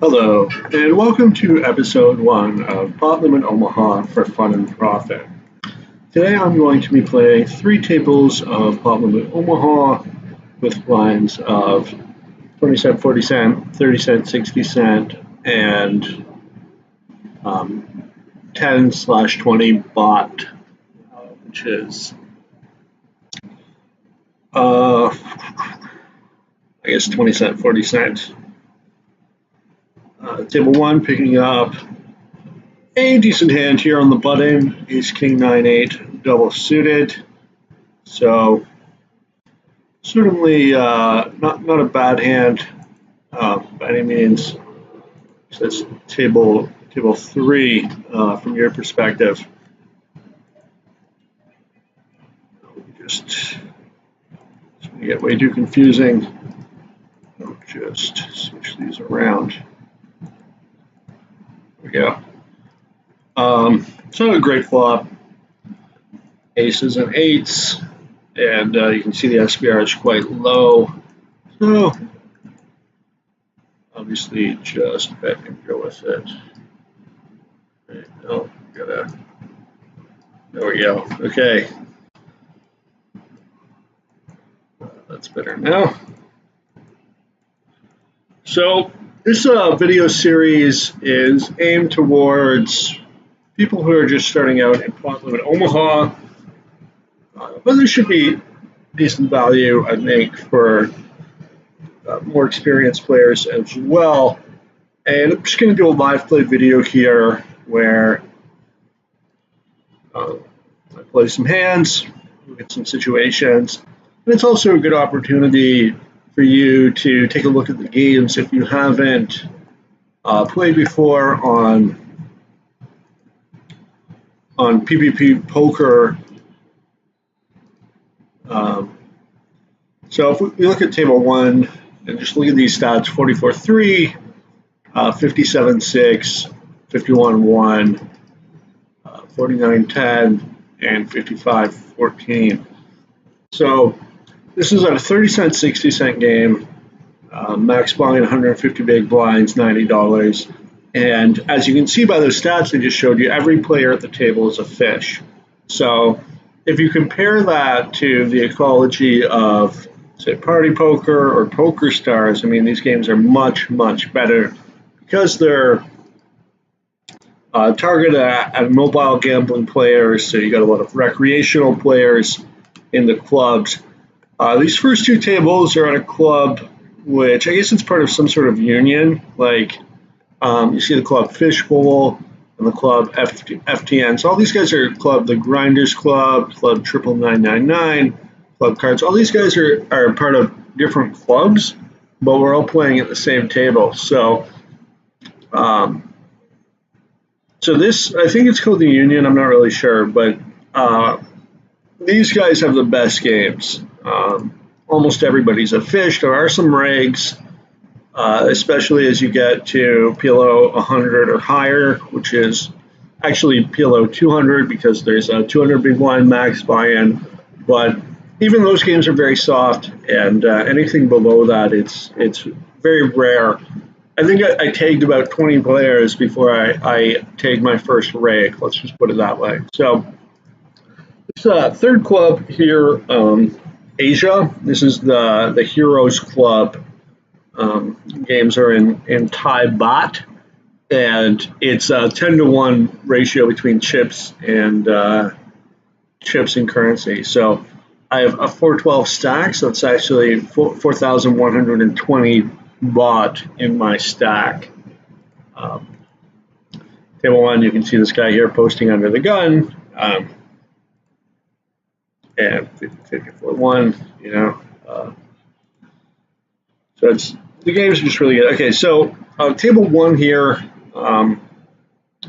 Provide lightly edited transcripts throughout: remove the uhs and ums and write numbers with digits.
Hello, and welcome to episode 1 of Pot Limit Omaha for Fun and Profit. Today I'm going to be playing 3 tables of Pot Limit Omaha with blinds of 20 cent, 40 cent, 30 cent, 60 cent, and 10/20 bot, which is, I guess 20 cent, 40 cent. Table 1 picking up a decent hand here on the button, ace king 9/8 double suited, so certainly not a bad hand by any means. So that's table 3 from your perspective. Just it's going to get way too confusing. I'll just switch these around. There we go. It's not a great flop. Aces and eights, and you can see the SPR is quite low. So obviously just bet and go with it. Right, oh, there we go. Okay. That's better now. So this video series is aimed towards people who are just starting out in Pot Limit Omaha, but there should be decent value, I think, for more experienced players as well. And I'm just going to do a live play video here where I play some hands, look at some situations, and it's also a good opportunity for you to take a look at the games if you haven't played before on PPP Poker. So if we look at table 1 and just look at these stats: 44-3, 57-6, 51-1, 49-10, and 55-14. So this is a 30 cent, 60 cent game. Max buying 150 big blinds, $90. And as you can see by those stats I just showed you, every player at the table is a fish. So if you compare that to the ecology of, say, Party Poker or Poker Stars, I mean, these games are much, much better because they're targeted at mobile gambling players. So you got a lot of recreational players in the clubs. These first 2 tables are at a club which I guess it's part of some sort of union. Like you see the club Fishbowl and the club FTN. So all these guys are club, the Grinders Club, club 99999, club Cards. All these guys are part of different clubs, but we're all playing at the same table. So so this, I think it's called the Union. I'm not really sure, but these guys have the best games. Almost everybody's a fish. There are some regs, especially as you get to PLO 100 or higher, which is actually PLO 200 because there's a 200 big blind max buy-in. But even those games are very soft, and anything below that, it's very rare. I think I tagged about 20 players before I tagged my first reg. Let's just put it that way. So this third club here, Asia. This is the Heroes Club. Games are in Thai baht, and it's a 10-to-1 ratio between chips and currency. So I have a 412 stack, so it's actually 4,120 baht in my stack. Table 1, you can see this guy here posting under the gun. And 54-1, you know. So the games are just really good. Okay, so table 1 here,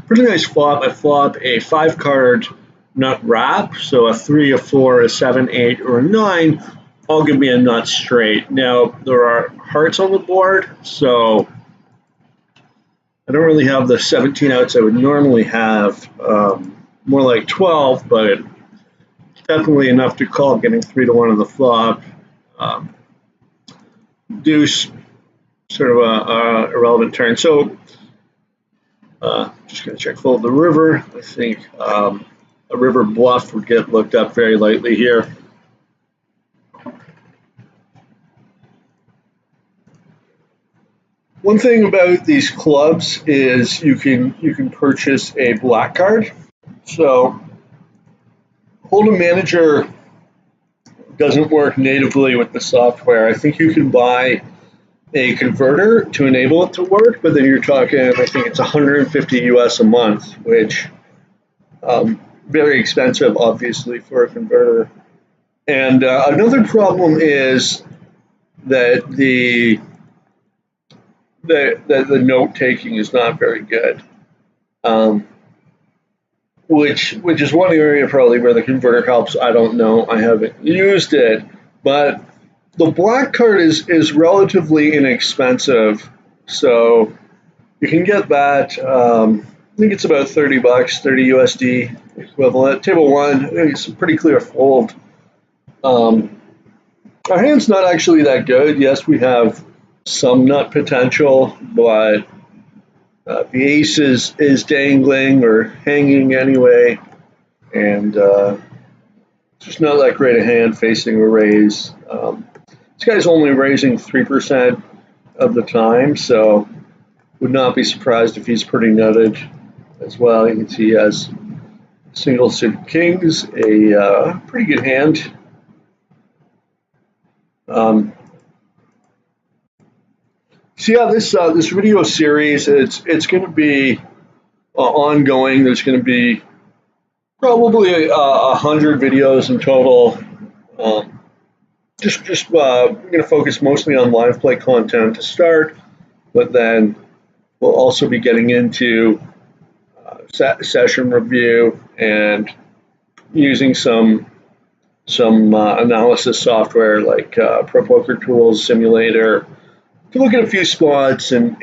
pretty nice flop. I flop a 5-card nut wrap, so a 3, a 4, a 7, 8, or a 9 all give me a nut straight. Now, there are hearts on the board, so I don't really have the 17 outs I would normally have, more like 12, but definitely enough to call, getting 3-to-1 on the flop. Deuce sort of a irrelevant turn. So just going to check flow of the river. I think a river bluff would get looked up very lightly here. One thing about these clubs is you can purchase a black card. So Hold'em Manager doesn't work natively with the software. I think you can buy a converter to enable it to work, but then you're talking, I think it's 150 US a month, which very expensive, obviously, for a converter. And another problem is that the note taking is not very good, which is one area probably where the converter helps. I don't know. I haven't used it, but the black card is relatively inexpensive, so you can get that. I think it's about 30 bucks, 30 USD equivalent. Table one, I think it's a pretty clear fold. Our hand's not actually that good. Yes, we have some nut potential, but the ace is dangling or hanging anyway, and just not that great a hand facing a raise. This guy's only raising 3% of the time, so would not be surprised if he's pretty nutted as well. You can see he has single suited kings, a pretty good hand. So yeah, this video series, it's going to be ongoing. There's going to be probably 100 videos in total. Just we're going to focus mostly on live play content to start, but then we'll also be getting into session review and using some analysis software like Pro Poker Tools Simulator to look at a few spots and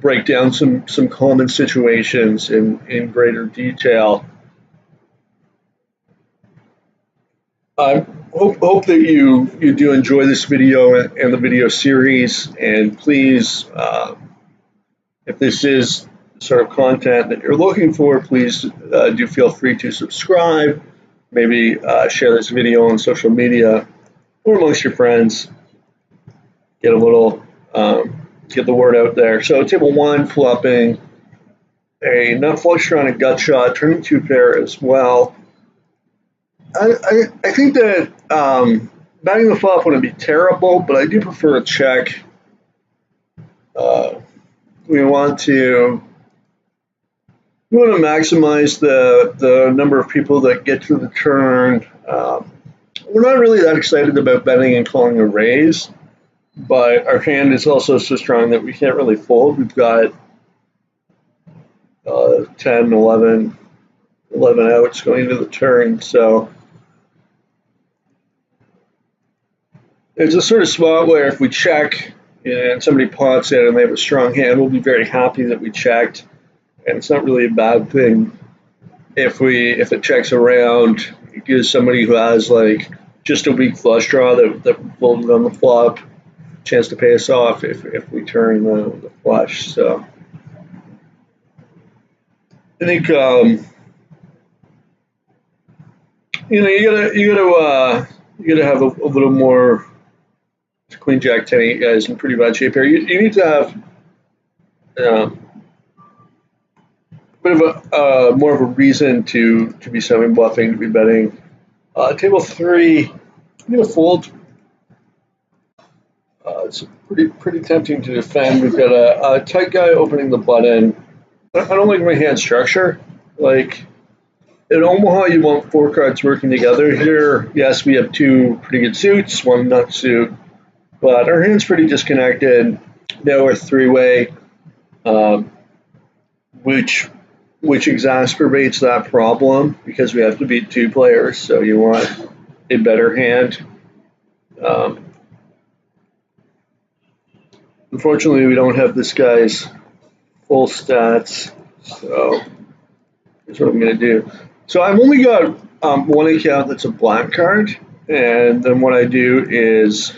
break down some common situations in greater detail. I hope that you do enjoy this video and the video series, and please, if this is the sort of content that you're looking for, please do feel free to subscribe, maybe share this video on social media or amongst your friends. Get a little, get the word out there. So table one, flopping a nut flush draw and a gut shot, turning two pair as well. I think that betting the flop wouldn't be terrible, but I do prefer a check. We want to maximize the number of people that get to the turn. We're not really that excited about betting and calling a raise, but our hand is also so strong that we can't really fold. We've got 10, 11 outs going into the turn, so it's a sort of spot where if we check and somebody pots it and they have a strong hand, we'll be very happy that we checked, and it's not really a bad thing if it checks around. It gives somebody who has like just a weak flush draw that folded on the flop a chance to pay us off if we turn the flush. So I think you gotta have a little more. Queen Jack 10 8 guys in pretty bad shape here. You need to have a bit of more of a reason to be semi bluffing, to be betting. Table three, I'm gonna fold. It's pretty tempting to defend. We've got a tight guy opening the button. I don't like my hand structure. Like in Omaha, you want four cards working together. Here, yes, we have two pretty good suits, one nut suit. But our hand's pretty disconnected. Now we're three-way, which exacerbates that problem because we have to beat two players. So you want a better hand. Unfortunately, we don't have this guy's full stats. So here's what I'm going to do. So I've only got one account that's a black card, and then what I do is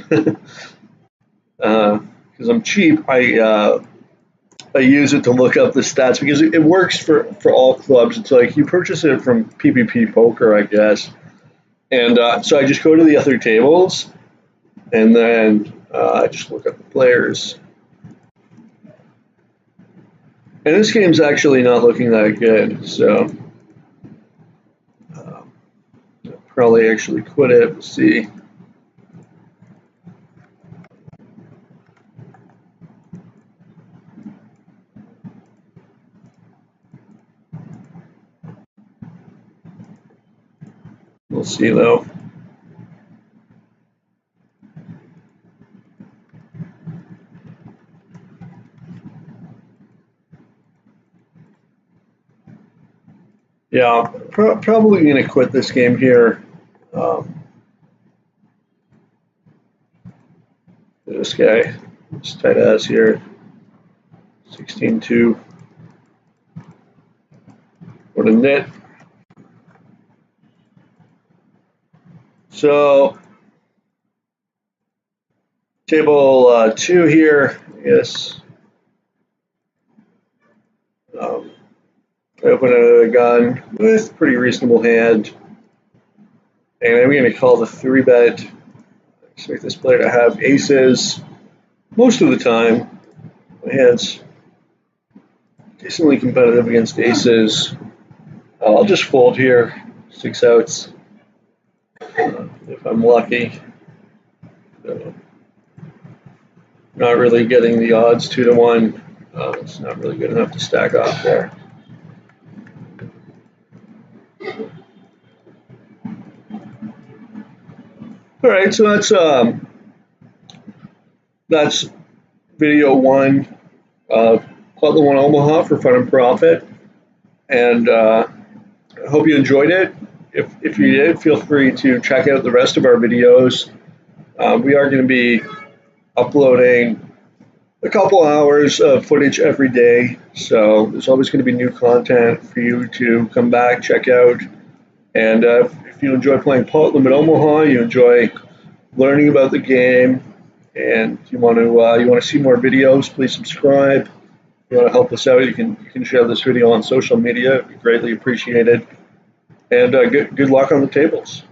because I'm cheap. I use it to look up the stats because it works for all clubs. It's like you purchase it from PPP Poker, I guess. And so I just go to the other tables, and then I just look up the players. And this game's actually not looking that good, so I'll probably actually quit it. We'll see. We'll see though. Yeah, probably going to quit this game here. This guy, this tight ass here, 16-2. What a nit. So, table 2 here, yes. I open another gun with pretty reasonable hand. And I'm going to call the 3-bet. Expect this player to have aces most of the time. My hand's decently competitive against aces. I'll just fold here, 6 outs, if I'm lucky. Not really getting the odds 2-1. It's not really good enough to stack off there. All right, so that's video 1 of Pueblo and Omaha for fun and profit, and I hope you enjoyed it. If you did, feel free to check out the rest of our videos. We are going to be uploading a couple hours of footage every day, so there's always going to be new content for you to come back, check out. And if you enjoy playing Pot Limit Omaha, you enjoy learning about the game, and you want to see more videos, please subscribe. If you want to help us out, you can share this video on social media. It'd be greatly appreciated. And good luck on the tables.